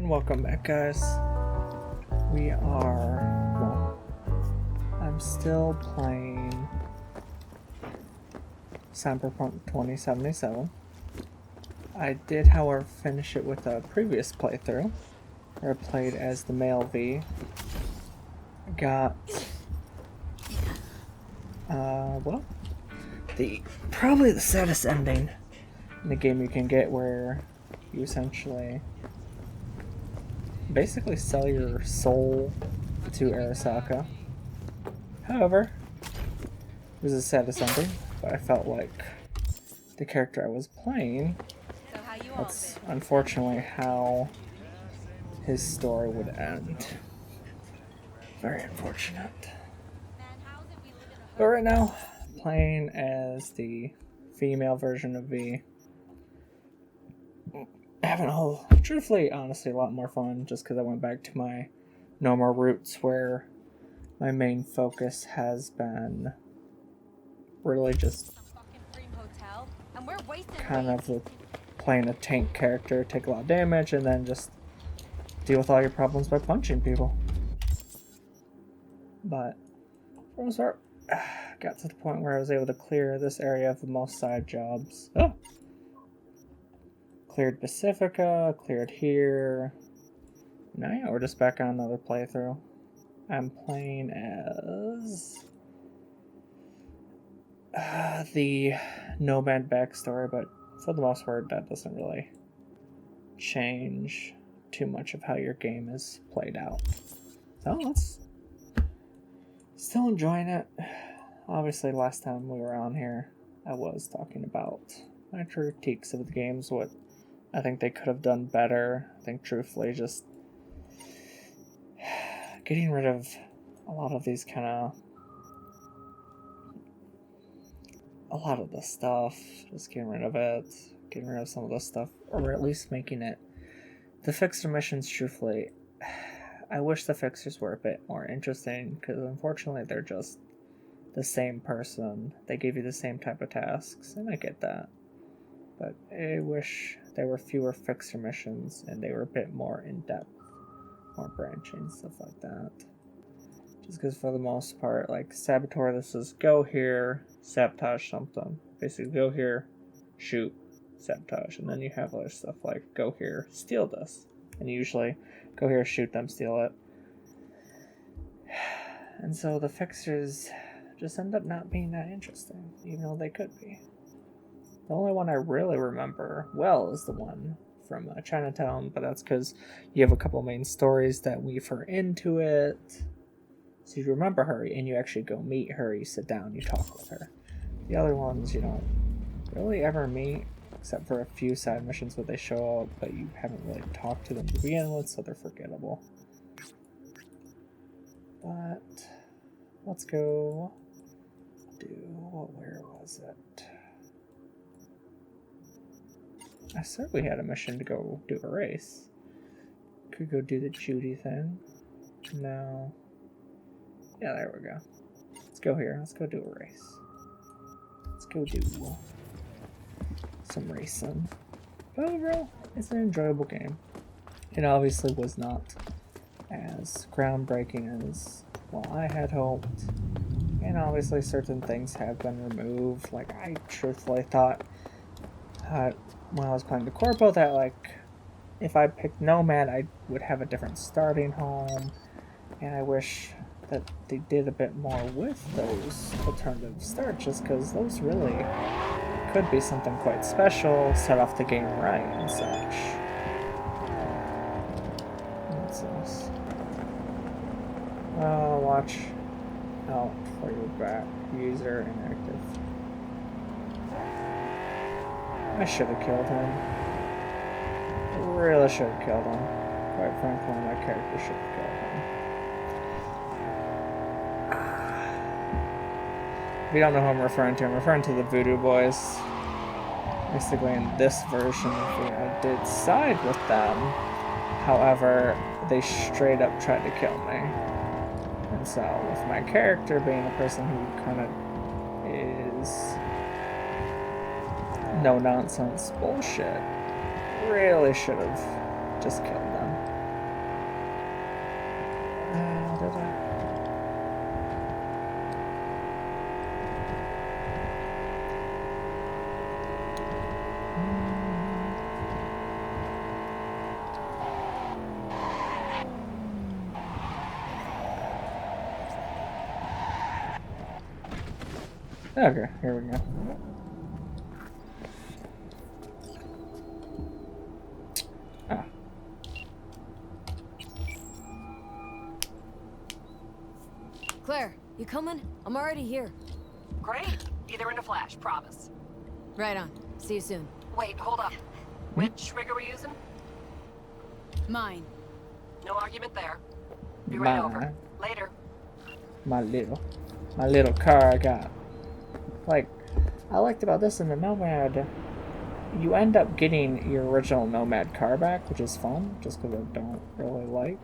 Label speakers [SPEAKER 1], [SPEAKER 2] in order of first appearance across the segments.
[SPEAKER 1] Welcome back, guys. We are, well, I'm still playing Cyberpunk 2077. I did, however, finish it with a previous playthrough, where I played as the male V. Got, well, probably the saddest ending in the game you can get, where you essentially basically sell your soul to Arasaka. However, it was a saddest ending, but I felt like the character I was playing, that's unfortunately how his story would end. Very unfortunate. But right now, playing as the female version of V. Having truthfully, honestly, a lot more fun just because I went back to my normal roots where my main focus has been really just kind of playing a tank character, take a lot of damage, and then just deal with all your problems by punching people. But for the most part, got to the point where I was able to clear this area of most side jobs. Oh! Cleared Pacifica, cleared here. Now yeah, we're just back on another playthrough. I'm playing as the Nomad backstory, but for the most part that doesn't really change too much of how your game is played out. So let's still enjoying it. Obviously last time we were on here I was talking about my critiques of the games, what I think they could have done better. I think truthfully just getting rid of a lot of these a lot of the stuff, just getting rid of it, getting rid of some of the stuff, or at least making it, the fixer missions, truthfully, I wish the fixers were a bit more interesting, because unfortunately they're just the same person. They give you the same type of tasks, and I get that. But I wish there were fewer fixer missions and they were a bit more in-depth, more branching, stuff like that. Just because for the most part, like Saboteur, this is go here, sabotage something. Basically go here, shoot, sabotage. And then you have other stuff like go here, steal this. And usually go here, shoot them, steal it. And so the fixers just end up not being that interesting, even though they could be. The only one I really remember well is the one from Chinatown, but that's because you have a couple main stories that weave her into it. So you remember her, and you actually go meet her, you sit down, you talk with her. The other ones you don't really ever meet, except for a few side missions where they show up, but you haven't really talked to them to begin with, so they're forgettable. But let's go where was it? I said we had a mission to go do a race. Could go do the Judy thing. No. Yeah, there we go. Let's go here. Let's go do a race. Let's go do some racing. But overall, it's an enjoyable game. It obviously was not as groundbreaking as, well, I had hoped. And obviously certain things have been removed. Like, I truthfully thought when I was playing the Corpo that, like, if I picked Nomad, I would have a different starting home, and I wish that they did a bit more with those alternative starts, just because those really could be something quite special, set off the game right and such. What's this? Watch out for your back. User inactive. I should have killed him. Really should have killed him. Quite frankly, my character should have killed him. If you don't know who I'm referring to the Voodoo Boys. Basically, in this version of it, I did side with them. However, they straight up tried to kill me. And so, with my character being a person who kind of is no nonsense bullshit, really should have just killed them. does it? Okay, here we go. Ah.
[SPEAKER 2] Claire, you coming? I'm already here.
[SPEAKER 3] Great. Be there in a flash, promise.
[SPEAKER 2] Right on. See you soon.
[SPEAKER 3] Wait, hold up. Which rig are we using?
[SPEAKER 2] Mine.
[SPEAKER 3] No argument there. Be right over.
[SPEAKER 1] Mine.
[SPEAKER 3] Later.
[SPEAKER 1] My little car I got. Like, I liked about this in the Nomad, you end up getting your original Nomad car back, which is fun, just because I don't really like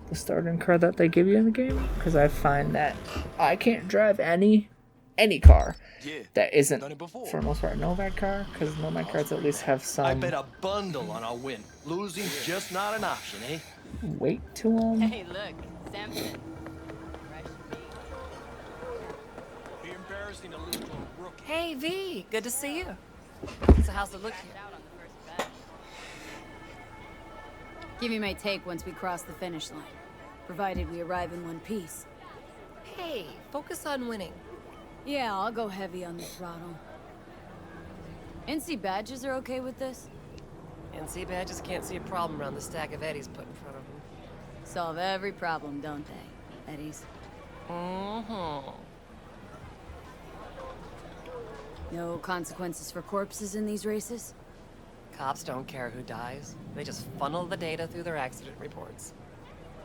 [SPEAKER 1] the starting car that they give you in the game, because I find that I can't drive any car that isn't, for the most part, a Nomad car, because Nomad cars at least have some...
[SPEAKER 4] I bet a bundle on our win. Losing's just not an option, eh?
[SPEAKER 1] weight to them.
[SPEAKER 5] Hey, look, Samson.
[SPEAKER 4] Be embarrassing to lose to a rookie.
[SPEAKER 3] Hey, V. Good to see you. So how's it look here?
[SPEAKER 5] Out on the first bet.
[SPEAKER 2] Give me my take once we cross the finish line. Provided we arrive in one piece.
[SPEAKER 3] Hey, focus on winning.
[SPEAKER 2] Yeah, I'll go heavy on the throttle. NC badges are okay with this?
[SPEAKER 3] NC badges can't see a problem around the stack of eddies put in front of them.
[SPEAKER 2] Solve every problem, don't they, Eddies?
[SPEAKER 3] Mm-hmm.
[SPEAKER 2] No consequences for corpses in these races?
[SPEAKER 3] Cops don't care who dies. They just funnel the data through their accident reports.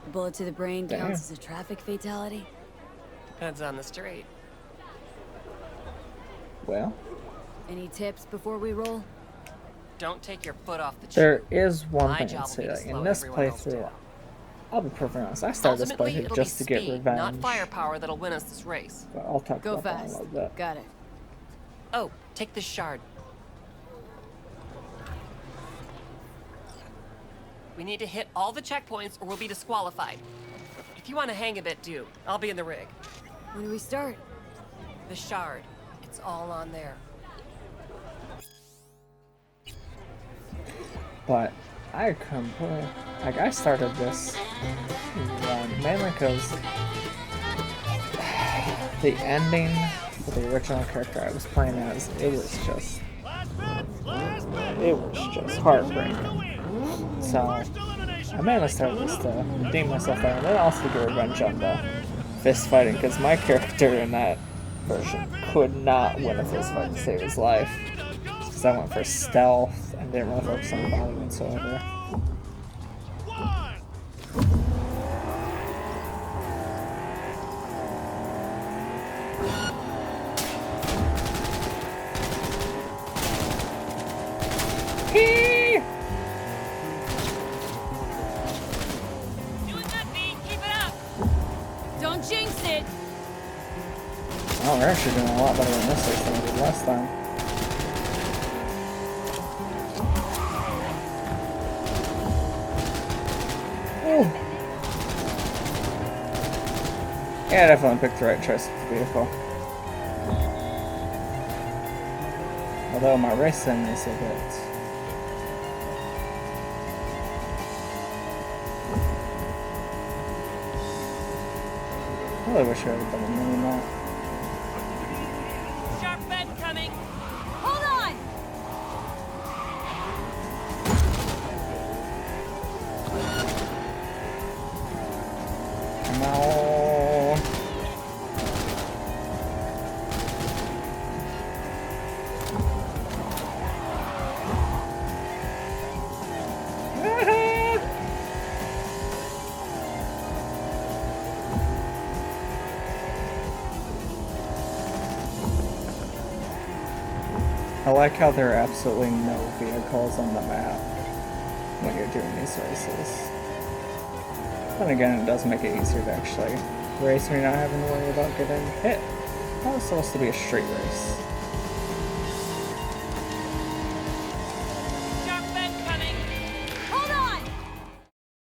[SPEAKER 2] A bullet to the brain
[SPEAKER 1] Damn.
[SPEAKER 2] counts as a traffic fatality?
[SPEAKER 3] Depends on the street.
[SPEAKER 1] Well,
[SPEAKER 2] Any tips before we roll?
[SPEAKER 3] Don't take your foot off the
[SPEAKER 1] there
[SPEAKER 3] tube.
[SPEAKER 1] is one
[SPEAKER 3] My
[SPEAKER 1] thing
[SPEAKER 3] job
[SPEAKER 1] I'd
[SPEAKER 3] will
[SPEAKER 1] say,
[SPEAKER 3] be to
[SPEAKER 1] like, in
[SPEAKER 3] slow
[SPEAKER 1] this
[SPEAKER 3] everyone else
[SPEAKER 1] playthrough,
[SPEAKER 3] down.
[SPEAKER 1] I'll be perfectly honest, I started this
[SPEAKER 3] Ultimately,
[SPEAKER 1] playthrough
[SPEAKER 3] it'll
[SPEAKER 1] just
[SPEAKER 3] be
[SPEAKER 1] to get
[SPEAKER 3] speed,
[SPEAKER 1] revenge.
[SPEAKER 3] not firepower that'll win us this race.
[SPEAKER 1] But I'll talk
[SPEAKER 2] Go
[SPEAKER 1] about that in a
[SPEAKER 2] fast.
[SPEAKER 1] little bit.
[SPEAKER 2] Got it.
[SPEAKER 3] Oh, take this shard. We need to hit all the checkpoints or we'll be disqualified. If you want to hang a bit, do. I'll be in the rig.
[SPEAKER 2] When do we start?
[SPEAKER 3] The shard. It's all on there.
[SPEAKER 1] But I completely, like, I started this run mainly because the ending for the original character I was playing as, it was just heartbreaking. So I mainly started this to redeem myself there, and then also to get revenge on the fist fighting, because my character in that version could not win a fist fight to save his life. Because I went for stealth and didn't really focus on body whatsoever.
[SPEAKER 5] Doing good, B. Keep it up.
[SPEAKER 2] Don't jinx it!
[SPEAKER 1] Oh, we're actually doing a lot better than this race than we did last time. Ooh. Yeah, I definitely picked the right choice with the vehicle. Although my race sim is a bit... I really wish I would have done more than that.
[SPEAKER 5] Sharp bend coming.
[SPEAKER 2] Hold on!
[SPEAKER 1] Come on. I like how there are absolutely no vehicles on the map when you're doing these races. Then again, it does make it easier to actually race when you're not having to worry about getting hit. That was supposed to be a street race.